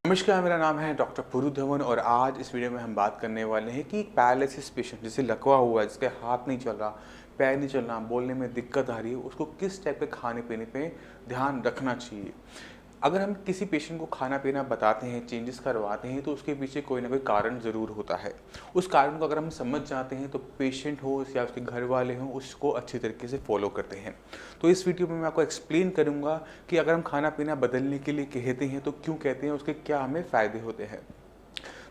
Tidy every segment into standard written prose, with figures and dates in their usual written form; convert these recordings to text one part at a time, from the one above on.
नमस्कार, मेरा नाम है डॉक्टर पुरु धवन और आज इस वीडियो में हम बात करने वाले हैं कि पैरालिसिस पेशेंट जिसे लकवा हुआ है, जिसके हाथ नहीं चल रहा, पैर नहीं चल रहा, बोलने में दिक्कत आ रही है, उसको किस टाइप के खाने पीने पे ध्यान रखना चाहिए। अगर हम किसी पेशेंट को खाना पीना बताते हैं, चेंजेस करवाते हैं, तो उसके पीछे कोई ना कोई कारण ज़रूर होता है। उस कारण को अगर हम समझ जाते हैं तो पेशेंट हो या उसके घर वाले हों, उसको अच्छी तरीके से फॉलो करते हैं। तो इस वीडियो में मैं आपको एक्सप्लेन करूँगा कि अगर हम खाना पीना बदलने के लिए कहते हैं तो क्यों कहते हैं, उसके क्या हमें फ़ायदे होते हैं।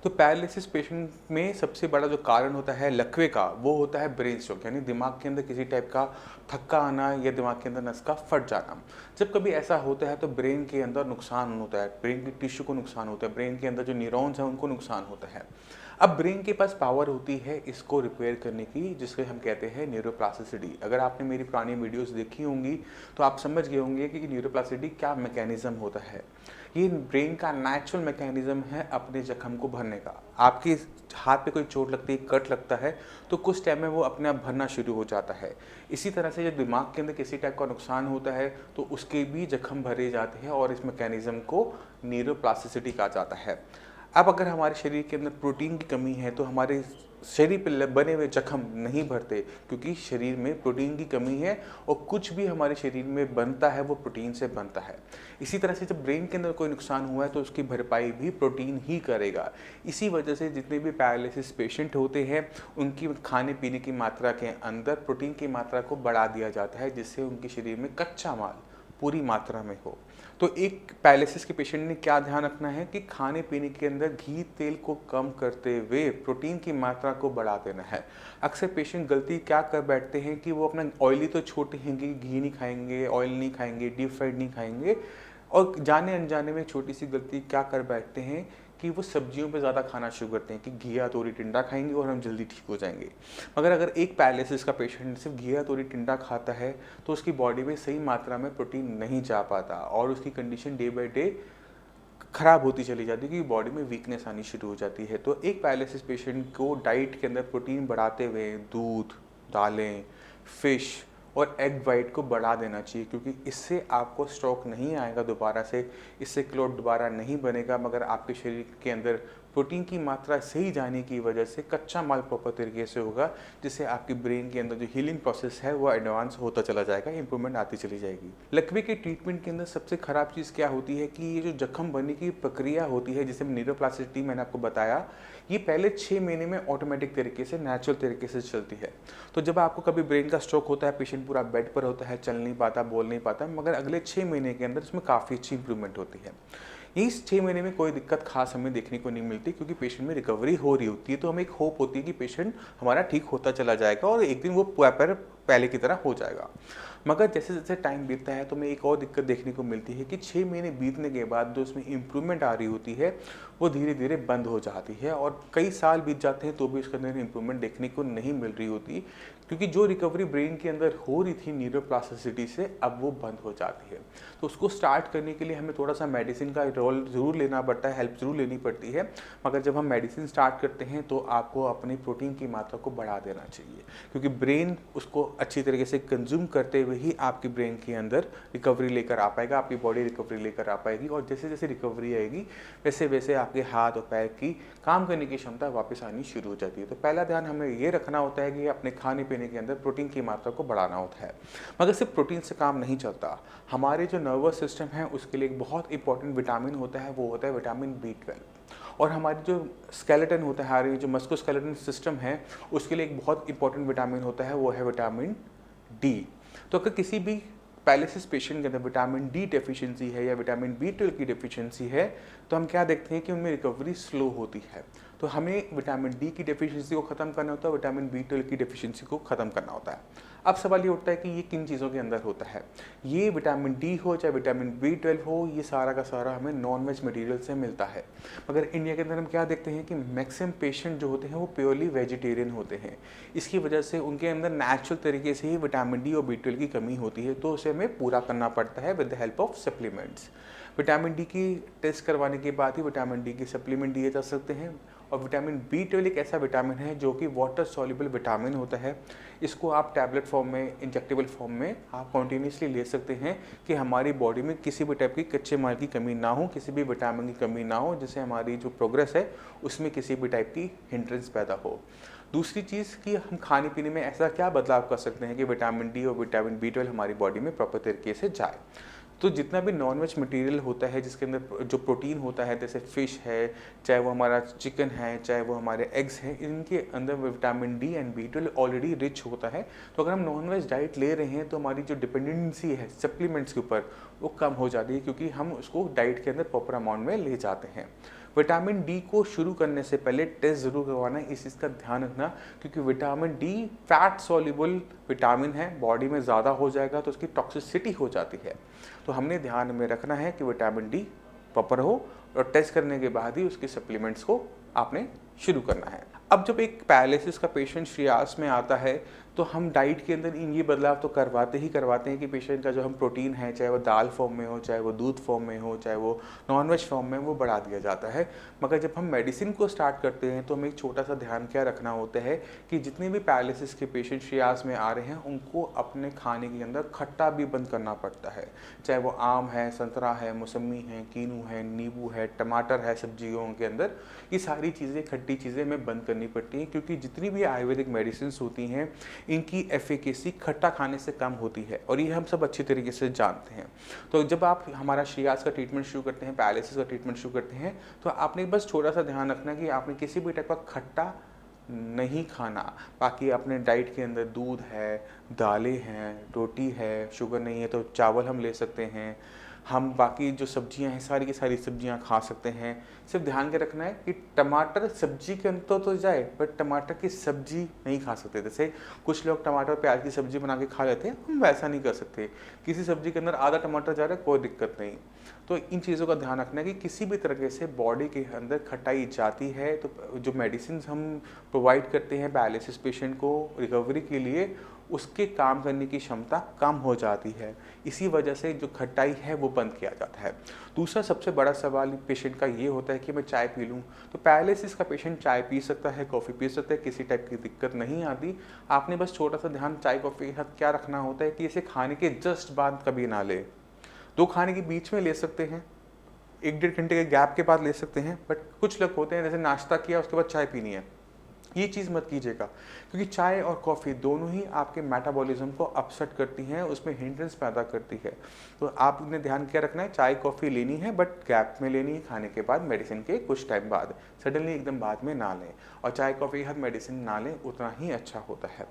तो पैरालिसिस पेशेंट में सबसे बड़ा जो कारण होता है लकवे का, वो होता है ब्रेन स्ट्रोक, यानी दिमाग के अंदर किसी टाइप का थक्का आना या दिमाग के अंदर नस का फट जाना। जब कभी ऐसा होता है तो ब्रेन के अंदर नुकसान होता है, ब्रेन की टिश्यू को नुकसान होता है, ब्रेन के अंदर जो न्यूरॉन्स हैं उनको नुकसान होता है। अब ब्रेन के पास पावर होती है इसको रिपेयर करने की, जिसके हम कहते हैं न्यूरोप्लास्टिसिटी। अगर आपने मेरी पुरानी वीडियोस देखी होंगी तो आप समझ गए होंगे कि न्यूरोप्लास्टिसिटी क्या मैकेनिज्म होता है। ये ब्रेन का नेचुरल मैकेनिज्म है अपने जख्म को भरने का। आपके हाथ पे कोई चोट लगती है, कट लगता है, तो कुछ टाइम में वो अपने आप भरना शुरू हो जाता है। इसी तरह से जब दिमाग के अंदर किसी टाइप का नुकसान होता है तो उसके भी जख्म भरे जाते हैं और इस मैकेनिज्म को न्यूरोप्लास्टिसिटी कहा जाता है। अब अगर हमारे शरीर के अंदर प्रोटीन की कमी है तो हमारे शरीर पर बने हुए जख्म नहीं भरते, क्योंकि शरीर में प्रोटीन की कमी है और कुछ भी हमारे शरीर में बनता है वो प्रोटीन से बनता है। इसी तरह से जब ब्रेन के अंदर कोई नुकसान हुआ है तो उसकी भरपाई भी प्रोटीन ही करेगा। इसी वजह से जितने भी पैरालिसिस पेशेंट होते हैं उनकी खाने पीने की मात्रा के अंदर प्रोटीन की मात्रा को बढ़ा दिया जाता है, जिससे उनके शरीर में कच्चा माल पूरी मात्रा में हो। तो एक पैरालिसिस के पेशेंट ने क्या ध्यान रखना है कि खाने पीने के अंदर घी तेल को कम करते हुए प्रोटीन की मात्रा को बढ़ा देना है। अक्सर पेशेंट गलती क्या कर बैठते हैं कि वो अपना ऑयली तो छोड़ते हैं कि घी नहीं खाएंगे, ऑयल नहीं खाएंगे, डीप फ्राइड नहीं खाएंगे, और जाने अनजाने में छोटी सी गलती क्या कर बैठते हैं कि वो सब्जियों पे ज़्यादा खाना शुरू करते हैं कि घिया तोरी टिंडा खाएंगे और हम जल्दी ठीक हो जाएंगे। मगर अगर एक पैरालिसिस का पेशेंट सिर्फ घिया तोरी टिंडा खाता है तो उसकी बॉडी में सही मात्रा में प्रोटीन नहीं जा पाता और उसकी कंडीशन डे बाय डे खराब होती चली जाती है, क्योंकि बॉडी में वीकनेस आनी शुरू हो जाती है। तो एक पैरालिसिस पेशेंट को डाइट के अंदर प्रोटीन बढ़ाते हुए दूध, दालें, फिश और एग वाइट को बढ़ा देना चाहिए, क्योंकि इससे आपको स्ट्रोक नहीं आएगा दोबारा से, इससे क्लॉट दोबारा नहीं बनेगा, मगर आपके शरीर के अंदर प्रोटीन की मात्रा सही जाने की वजह से कच्चा माल प्रॉपर तरीके से होगा, जिससे आपकी ब्रेन के अंदर जो हीलिंग प्रोसेस है वो एडवांस होता चला जाएगा, इंप्रूवमेंट आती चली जाएगी। लकवे के ट्रीटमेंट के अंदर सबसे खराब चीज़ क्या होती है कि ये जो जख्म बनने की प्रक्रिया होती है, जिसे न्यूरोप्लास्टिसिटी मैंने आपको बताया, ये पहले 6 महीने में ऑटोमेटिक तरीके से, नेचुरल तरीके से चलती है। तो जब आपको कभी ब्रेन का स्ट्रोक होता है, पेशेंट पूरा बेड पर होता है, चल नहीं पाता, बोल नहीं पाता, मगर अगले 6 महीने के अंदर इसमें काफ़ी अच्छी इंप्रूवमेंट होती है। इस 6 महीने में कोई दिक्कत खास हमें देखने को नहीं मिलती, क्योंकि पेशेंट में रिकवरी हो रही होती है, तो हमें एक होप होती है कि पेशेंट हमारा ठीक होता चला जाएगा और एक दिन वो पहले की तरह हो जाएगा। मगर जैसे जैसे टाइम बीतता है तो हमें एक और दिक्कत देखने को मिलती है कि 6 महीने बीतने के बाद जो उसमें इम्प्रूवमेंट आ रही होती है वो धीरे धीरे बंद हो जाती है और कई साल बीत जाते हैं तो भी उसके अंदर इम्प्रूवमेंट देखने को नहीं मिल रही होती, क्योंकि जो रिकवरी ब्रेन के अंदर हो रही थी न्यूरोप्लास्टिसिटी से, अब वो बंद हो जाती है। तो उसको स्टार्ट करने के लिए हमें थोड़ा सा मेडिसिन का रोल ज़रूर लेना पड़ता है, हेल्प ज़रूर लेनी पड़ती है, मगर जब हम मेडिसिन स्टार्ट करते हैं तो आपको अपनी प्रोटीन की मात्रा को बढ़ा देना चाहिए, क्योंकि ब्रेन उसको अच्छी तरीके से कंज्यूम करते हुए ही आपकी ब्रेन के अंदर रिकवरी लेकर आ पाएगा, आपकी बॉडी रिकवरी लेकर आ पाएगी, और जैसे जैसे रिकवरी आएगी वैसे वैसे आपके हाथ और पैर की काम करने की क्षमता वापस आनी शुरू हो जाती है। तो पहला ध्यान हमें ये रखना होता है कि अपने खाने पीने के अंदर प्रोटीन की मात्रा को बढ़ाना होता है। मगर सिर्फ प्रोटीन से काम नहीं चलता, हमारे जो नर्वस सिस्टम है उसके लिए एक बहुत इंपॉर्टेंट विटामिन होता है, वो होता है विटामिन B12। और हमारी जो स्केलेटन होता है, हमारी जो मस्कुलोस्केलेटन सिस्टम है, उसके लिए एक बहुत इंपॉर्टेंट विटामिन होता है, वो है विटामिन D। तो अगर किसी भी पैरालिसिस पेशेंट के अंदर विटामिन D डेफिशिएंसी है या विटामिन B12 की डेफिशिएंसी है, तो हम क्या देखते हैं कि उनमें रिकवरी स्लो होती है। तो हमें विटामिन D की डेफिशिएंसी को ख़त्म करना होता है, विटामिन B12 की डेफिशिएंसी को ख़त्म करना होता है। अब सवाल ये उठता है कि ये किन चीज़ों के अंदर होता है। ये विटामिन D हो चाहे विटामिन B12 हो, ये सारा का सारा हमें नॉन वेज मटेरियल से मिलता है। मगर इंडिया के अंदर हम क्या देखते हैं कि मैक्सिमम पेशेंट जो होते हैं वो प्योरली वेजिटेरियन होते हैं। इसकी वजह से उनके अंदर नेचुरल तरीके से ही विटामिन D और B12 की कमी होती है, तो उसे हमें पूरा करना पड़ता है with the help of supplements. Vitamin D की टेस्ट करवाने के बाद ही विटामिन D के सप्लीमेंट दिए जा सकते हैं। और विटामिन B12 एक ऐसा विटामिन है जो कि वाटर सॉल्युबल विटामिन होता है। इसको आप टैबलेट फॉर्म में, इंजेक्टेबल फॉर्म में आप कॉन्टीन्यूसली ले सकते हैं कि हमारी बॉडी में किसी भी टाइप की कच्चे माल की कमी ना हो, किसी भी विटामिन की कमी ना हो, जिससे हमारी जो प्रोग्रेस है उसमें किसी भी टाइप की हिंड्रेंस पैदा हो। दूसरी चीज़ कि हम खाने पीने में ऐसा क्या बदलाव कर सकते हैं कि विटामिन डी और विटामिन B12 हमारी बॉडी में प्रॉपर तरीके से जाए। तो जितना भी नॉनवेज मटेरियल होता है जिसके अंदर जो प्रोटीन होता है, जैसे फ़िश है, चाहे वो हमारा चिकन है, चाहे वो हमारे एग्स हैं, इनके अंदर vitamin D and B12 already rich होता है। तो अगर हम नॉनवेज डाइट ले रहे हैं तो हमारी जो डिपेंडेंसी है सप्लीमेंट्स के ऊपर वो कम हो जाती है, क्योंकि हम उसको डाइट के अंदर प्रॉपर अमाउंट में ले जाते हैं। विटामिन डी को शुरू करने से पहले टेस्ट ज़रूर करवाना है, इस चीज़ का ध्यान रखना, क्योंकि vitamin D fat soluble vitamin है, बॉडी में ज़्यादा हो जाएगा तो उसकी टॉक्सिसिटी हो जाती है। तो हमने ध्यान में रखना है कि विटामिन डी प्रॉपर हो, और टेस्ट करने के बाद ही उसकी सप्लीमेंट्स को आपने शुरू करना है। अब जब एक पैरालिसिस का पेशेंट श्रेयास में आता है तो हम डाइट के अंदर ये बदलाव तो करवाते हैं कि पेशेंट का जो हम प्रोटीन है, चाहे वो दाल फॉर्म में हो, चाहे वो दूध फॉर्म में हो, चाहे वो नॉनवेज फॉर्म में, वो बढ़ा दिया जाता है। मगर जब हम मेडिसिन को स्टार्ट करते हैं तो हमें एक छोटा सा ध्यान क्या रखना होता है कि जितने भी पैरालिसिस के पेशेंट श्रेयास में आ रहे हैं उनको अपने खाने के अंदर खट्टा भी बंद करना पड़ता है। चाहे वो आम है, संतरा है, मौसमी है, कीनू है, नींबू है, टमाटर है, सब्जियों के अंदर ये सारी चीज़ें, खट्टी चीज़ें हमें बंद करनी पड़ती हैं, क्योंकि जितनी भी आयुर्वेदिक मेडिसिन होती हैं इनकी एफिकेसी खट्टा खाने से कम होती है, और ये हम सब अच्छी तरीके से जानते हैं। तो जब आप हमारा श्रेयास का ट्रीटमेंट शुरू करते हैं, पैरालिसिस का ट्रीटमेंट शुरू करते हैं, तो आपने बस छोटा सा ध्यान रखना कि आपने किसी भी टाइप का खट्टा नहीं खाना। बाकी अपने डाइट के अंदर दूध है, दालें हैं, रोटी है, शुगर नहीं है तो चावल हम ले सकते हैं, हम बाकी जो सब्जियां हैं सारी की सारी सब्जियां खा सकते हैं। सिर्फ ध्यान के रखना है कि टमाटर सब्जी के अंदर तो जाए, बट टमाटर की सब्जी नहीं खा सकते। जैसे कुछ लोग टमाटर प्याज की सब्जी बना के खा लेते हैं, हम वैसा नहीं कर सकते। किसी सब्जी के अंदर आधा टमाटर जा रहा है, कोई दिक्कत नहीं। तो इन चीज़ों का ध्यान रखना है कि किसी भी तरीके से बॉडी के अंदर खटाई जाती है तो जो मेडिसिन हम प्रोवाइड करते हैं पैरालिसिस पेशेंट को रिकवरी के लिए, उसके काम करने की क्षमता कम हो जाती है। इसी वजह से जो खटाई है वो बंद किया जाता है। दूसरा सबसे बड़ा सवाल पेशेंट का ये होता है कि मैं चाय पी लूँ, तो पैरालिसिस का पेशेंट चाय पी सकता है, कॉफ़ी पी सकता है, किसी टाइप की दिक्कत नहीं आती। आपने बस छोटा सा ध्यान चाय कॉफ़ी के साथ क्या रखना होता है कि इसे खाने के जस्ट बाद कभी ना ले। 2 खाने के बीच में ले सकते हैं, 1-1.5 घंटे के गैप के बाद ले सकते हैं, बट कुछ लोग होते हैं जैसे नाश्ता किया उसके बाद चाय पीनी है, ये चीज़ मत कीजिएगा, क्योंकि चाय और कॉफ़ी दोनों ही आपके मेटाबॉलिज्म को अपसेट करती हैं, उसमें हिंड्रेंस पैदा करती है। तो आपने ध्यान क्या रखना है, चाय कॉफ़ी लेनी है बट गैप में लेनी है, खाने के बाद, मेडिसिन के कुछ टाइम बाद, सडनली एकदम बाद में ना लें, और चाय कॉफ़ी के साथ मेडिसिन ना लें, उतना ही अच्छा होता है।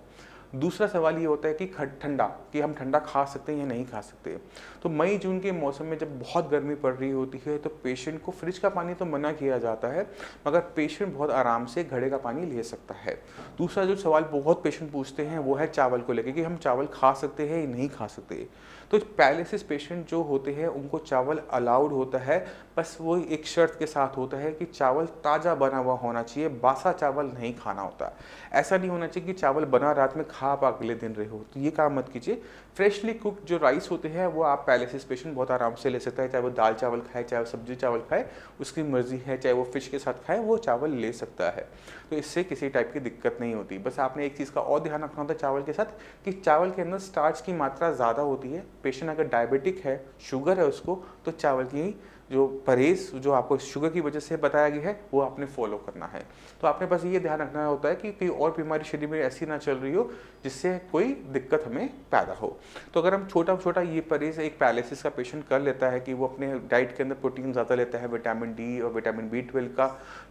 दूसरा सवाल ये होता है कि ठंडा, कि हम ठंडा खा सकते हैं या नहीं खा सकते। तो मई जून के मौसम में जब बहुत गर्मी पड़ रही होती है तो पेशेंट को फ्रिज का पानी तो मना किया जाता है, मगर पेशेंट बहुत आराम से घड़े का पानी ले सकता है। दूसरा जो सवाल बहुत पेशेंट पूछते हैं वो है चावल को लेकर कि हम चावल खा सकते हैं या नहीं खा सकते। तो पैरालिसिस पेशेंट जो होते हैं उनको चावल अलाउड होता है, बस वो एक शर्त के साथ होता है कि चावल ताज़ा बना हुआ होना चाहिए, बासा चावल नहीं खाना होता। ऐसा नहीं होना चाहिए कि चावल बना रात में खा आप अगले दिन रहे हो, तो ये काम मत कीजिए। फ्रेशली कुक्ड जो राइस होते हैं वो आप पैरालिसिस पेशेंट बहुत आराम से ले सकता है, चाहे वो दाल चावल खाए, चाहे वो सब्जी चावल खाए, उसकी मर्जी है, चाहे वो फिश के साथ खाए, वो चावल ले सकता है। तो इससे किसी टाइप की दिक्कत नहीं होती। बस आपने एक चीज़ का और ध्यान रखना होता है चावल के साथ, कि चावल के अंदर स्टार्च की मात्रा ज़्यादा होती है। पेशेंट अगर डायबिटिक है, शुगर है उसको, तो चावल की जो परहेज जो आपको शुगर की वजह से बताया गया है वो आपने फॉलो करना है। तो आपने बस ये ध्यान रखना होता है कि कोई और बीमारी शरीर में ऐसी ना चल रही हो जिससे कोई दिक्कत हमें पैदा हो। तो अगर हम छोटा छोटा ये परहेज एक पैरालिसिस का पेशेंट कर लेता है कि वो अपने डाइट के अंदर प्रोटीन ज़्यादा लेता है, विटामिन डी और विटामिन B12 का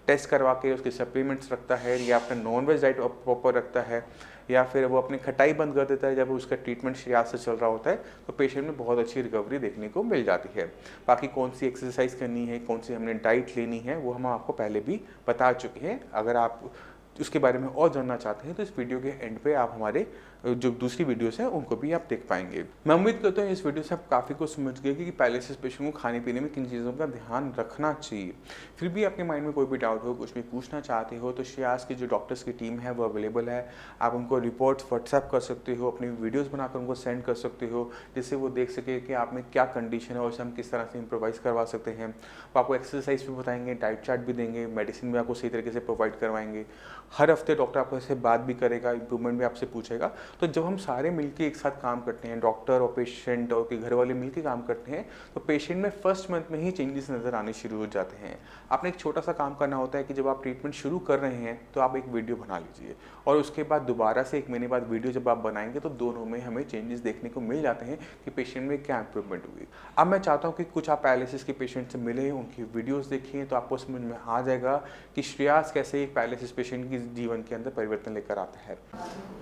टेस्ट करवा के उसके सप्लीमेंट्स रखता है, या अपना नॉनवेज डाइट प्रॉपर रखता है, या फिर वो अपनी खटाई बंद कर देता है जब उसका ट्रीटमेंट श्रेयास से चल रहा होता है, तो पेशेंट में बहुत अच्छी रिकवरी देखने को मिल जाती है। बाकी कौन सी एक्सरसाइज करनी है, कौन सी हमने डाइट लेनी है, वो हम आपको पहले भी बता चुके हैं। अगर आप उसके बारे में और जानना चाहते हैं तो इस वीडियो के एंड पे आप हमारे जो दूसरी वीडियोस हैं उनको भी आप देख पाएंगे। मैं उम्मीद करता हूँ इस वीडियो से आप काफ़ी कुछ समझ गए कि पैरालिसिस पेशेंट को खाने पीने में किन चीज़ों का ध्यान रखना चाहिए। फिर भी आपके माइंड में कोई भी डाउट हो, कुछ भी पूछना चाहते हो, तो श्रेयास की जो डॉक्टर्स की टीम है वो अवेलेबल है। आप उनको रिपोर्ट्स व्हाट्सएप कर सकते हो, अपनी वीडियोज़ बनाकर उनको सेंड कर सकते हो, जिससे वो देख सके कि आप में क्या कंडीशन है और उसे हम किस तरह से इम्प्रोवाइज़ करवा सकते हैं। वो आपको एक्सरसाइज भी बताएंगे, डाइट चार्ट भी देंगे, मेडिसिन भी आपको सही तरीके से प्रोवाइड करवाएंगे। हर हफ्ते डॉक्टर आपको से बात भी करेगा, इंप्रूवमेंट भी आपसे पूछेगा। तो जब हम सारे मिलके एक साथ काम करते हैं, डॉक्टर और पेशेंट और के घर वाले मिलके काम करते हैं, तो पेशेंट में फर्स्ट मंथ में ही चेंजेस नज़र आने शुरू हो जाते हैं। आपने एक छोटा सा काम करना होता है कि जब आप ट्रीटमेंट शुरू कर रहे हैं तो आप एक वीडियो बना लीजिए, और उसके बाद दोबारा से 1 महीने बाद वीडियो जब आप बनाएंगे तो दोनों में हमें चेंजेस देखने को मिल जाते हैं कि पेशेंट में क्या इंप्रूवमेंट हुई। अब मैं चाहता हूँ कि कुछ आप पैरालिसिस के पेशेंट से मिले, उनकी वीडियोस देखिए, तो आपको समझ में आ जाएगा कि श्रेयास कैसे एक पैरालिसिस पेशेंट की जीवन के अंदर परिवर्तन लेकर आता है।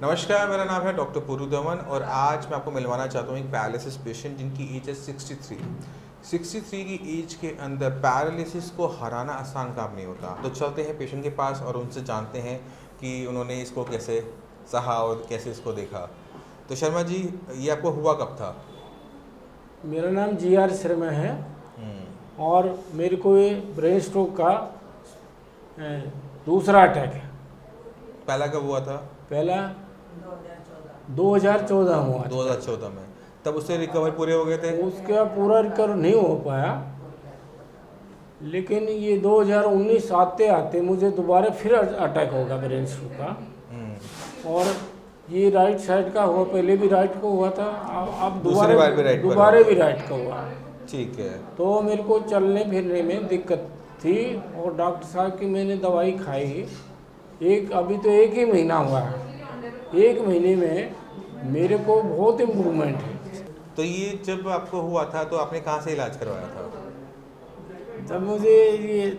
नमस्कार, मेरा नाम है डॉक्टर पुरुधवन और आज मैं आपको मिलवाना चाहता हूँ एक पैरालिसिस पेशेंट जिनकी एज है 63 की एज के अंदर पैरालिसिस को हराना आसान काम नहीं होता। तो चलते हैं पेशेंट के पास और उनसे जानते हैं कि उन्होंने इसको कैसे सहा और कैसे इसको देखा। तो शर्मा जी, ये आपको हुआ कब था? मेरा नाम GR शर्मा है और मेरे को ये ब्रेन स्ट्रोक का दूसरा अटैक है। पहला कब हुआ था? पहला 2014 हुआ था। 2014 में। तब उससे रिकवर पूरे हो गए थे? उसका पूरा रिकवर नहीं हो पाया, लेकिन ये 2019 आते आते मुझे दोबारा फिर अटैक होगा ब्रेन स्ट्रोक का। और ये राइट साइड का हुआ, पहले भी राइट को हुआ था, अब दोबारा भी राइट का हुआ। ठीक है। तो मेरे को चलने फिरने में दिक्कत थी और डॉक्टर साहब की मैंने दवाई खाई। अभी तो 1 ही महीना हुआ है, 1 महीने में मेरे को बहुत इम्प्रूवमेंट है। तो ये जब आपको हुआ था तो आपने कहाँ से इलाज करवाया था? तब मुझे ये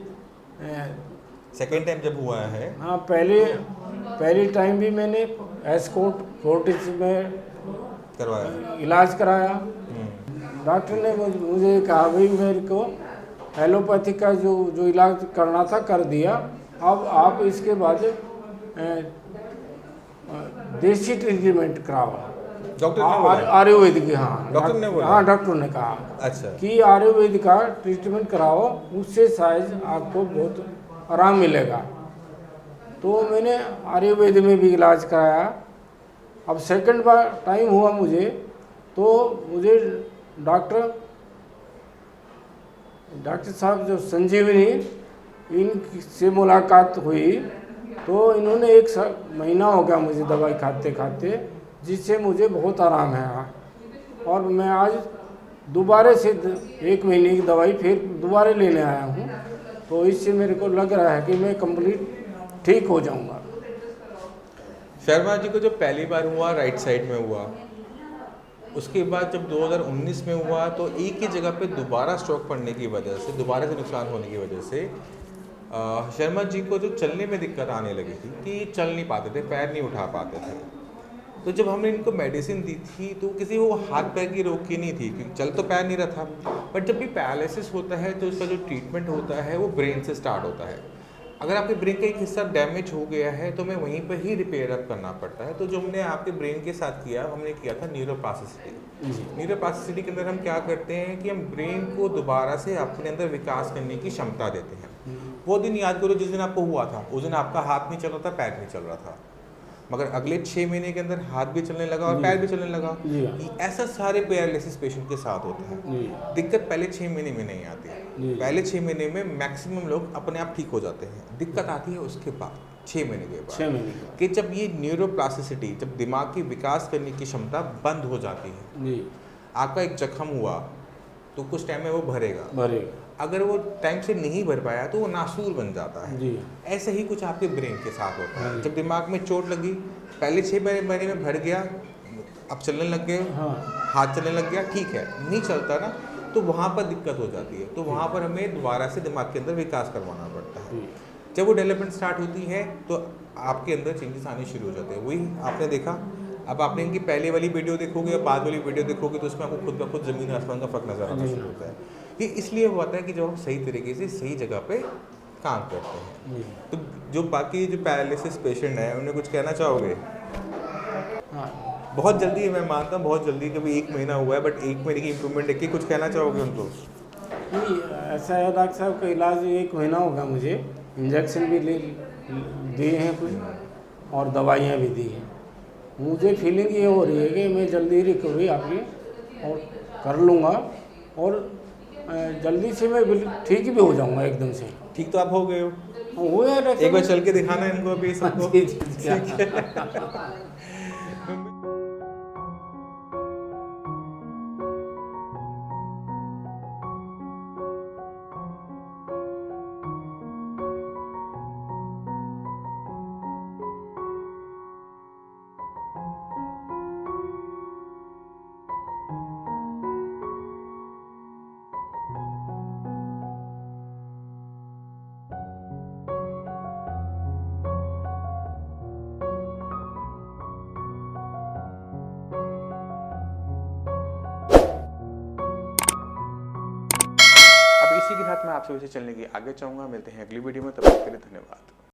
सेकेंड टाइम जब हुआ है? हाँ, पहली टाइम भी मैंने एस्कॉर्ट फोर्टिस में करवाया, इलाज कराया। डॉक्टर ने मुझे कहा भाई मेरे को एलोपैथी का जो इलाज करना था कर दिया, अब आप इसके बाद देसी ट्रीटमेंट कराओ। डॉक्टर ने बोला? आयुर्वेदिक। हाँ, डॉक्टर ने बोला? हाँ, डॉक्टर ने कहा अच्छा कि आयुर्वेदिक का ट्रीटमेंट कराओ, उससे शायद आपको बहुत आराम मिलेगा। तो मैंने आयुर्वेद में भी इलाज कराया। अब सेकंड बार टाइम हुआ मुझे, तो मुझे डॉक्टर साहब जो संजीवनी, इनसे मुलाकात हुई, तो इन्होंने 1 महीना हो गया मुझे दवाई खाते खाते, जिससे मुझे बहुत आराम है। और मैं आज दोबारा से 1 महीने की दवाई फिर दोबारा लेने आया हूँ, तो इससे मेरे को लग रहा है कि मैं कंप्लीट ठीक हो जाऊँगा। शर्मा जी को जब पहली बार हुआ राइट साइड में हुआ, उसके बाद जब 2019 में हुआ तो एक ही जगह पे दोबारा स्ट्रोक पड़ने की वजह से, दोबारा से नुकसान होने की वजह से शर्मा जी को जो चलने में दिक्कत आने लगी थी कि चल नहीं पाते थे, पैर नहीं उठा पाते थे। तो जब हमने इनको मेडिसिन दी थी तो किसी वो हाथ पैर की रोक की नहीं थी, क्योंकि चल तो पैर नहीं रहा था। बट जब भी पैरालिसिस होता है तो उसका जो ट्रीटमेंट होता है वो ब्रेन से स्टार्ट होता है। अगर आपके ब्रेन का एक हिस्सा डैमेज हो गया है तो हमें वहीं पर ही रिपेयर अप करना पड़ता है। तो जो हमने आपके ब्रेन के साथ किया, हमने किया था न्यूरोप्लास्टिसिटी। न्यूरोप्लास्टिसिटी के अंदर हम क्या करते हैं कि हम ब्रेन को दोबारा से अपने अंदर विकास करने की क्षमता देते हैं। वो दिन याद करो जिस दिन आपको हुआ था, उस दिन आपका हाथ नहीं चल रहा था, पैर नहीं चल रहा था, मगर अगले 6 महीने के अंदर हाथ भी चलने लगा और पैर भी चलने लगा। ऐसा सारे पैरालिसिस पेशेंट के साथ होता है। दिक्कत पहले 6 महीने में नहीं आती है। पहले 6 महीने में मैक्सिमम लोग अपने आप ठीक हो जाते हैं। दिक्कत आती है उसके बाद 6 महीने के बाद, कि जब ये न्यूरोप्लास्टिसिटी, जब दिमाग की विकास करने की क्षमता बंद हो जाती है। आपका एक जख्म हुआ तो कुछ टाइम में वो भरेगा, अगर वो टाइम से नहीं भर पाया तो वो नासूर बन जाता है। ऐसे ही कुछ आपके ब्रेन के साथ होता है। जब दिमाग में चोट लगी, पहले 6 महीने में भर गया, अब चलने लग गए, हाथ चलने लग गया, ठीक है, नहीं चलता ना, तो वहाँ पर दिक्कत हो जाती है। तो वहाँ पर हमें दोबारा से दिमाग के अंदर विकास करवाना पड़ता है। जब वो डेवलपमेंट स्टार्ट होती है तो आपके अंदर चेंजेस आने शुरू हो जाते हैं। वही आपने देखा। अब आपने इनकी पहले वाली वीडियो देखोगे और बाद वाली वीडियो देखोगे तो उसमें आपको खुद ब खुद ज़मीन आसमान का फ़र्क नज़र आना शुरू होता है। ये इसलिए होता है कि जब हम सही तरीके से सही जगह पे काम करते हैं। तो जो बाकी जो पैरालिसिस पेशेंट हैं उन्हें कुछ कहना चाहोगे? बहुत जल्दी, मैं मानता हूँ बहुत जल्दी, कभी 1 महीना हुआ है, बट 1 महीने की इम्प्रूवमेंट देख के कुछ कहना चाहोगे उनको? नहीं, ऐसा है डॉक्टर साहब का इलाज 1 महीना होगा, मुझे इंजेक्शन भी दिए हैं कुछ और दवाइयाँ भी दी हैं। मुझे फीलिंग ये हो रही है कि मैं जल्दी रिकवरी आपकी और कर लूँगा और जल्दी से मैं ठीक भी हो जाऊँगा एकदम से। ठीक तो आप हो गए हो? हो गया। एक बार चल के दिखाना इनको अभी सबको। ठीक है। इसी के साथ मैं आपसे वैसे चलने की आगे चाहूँगा। मिलते हैं अगली वीडियो में, तब तक के लिए धन्यवाद।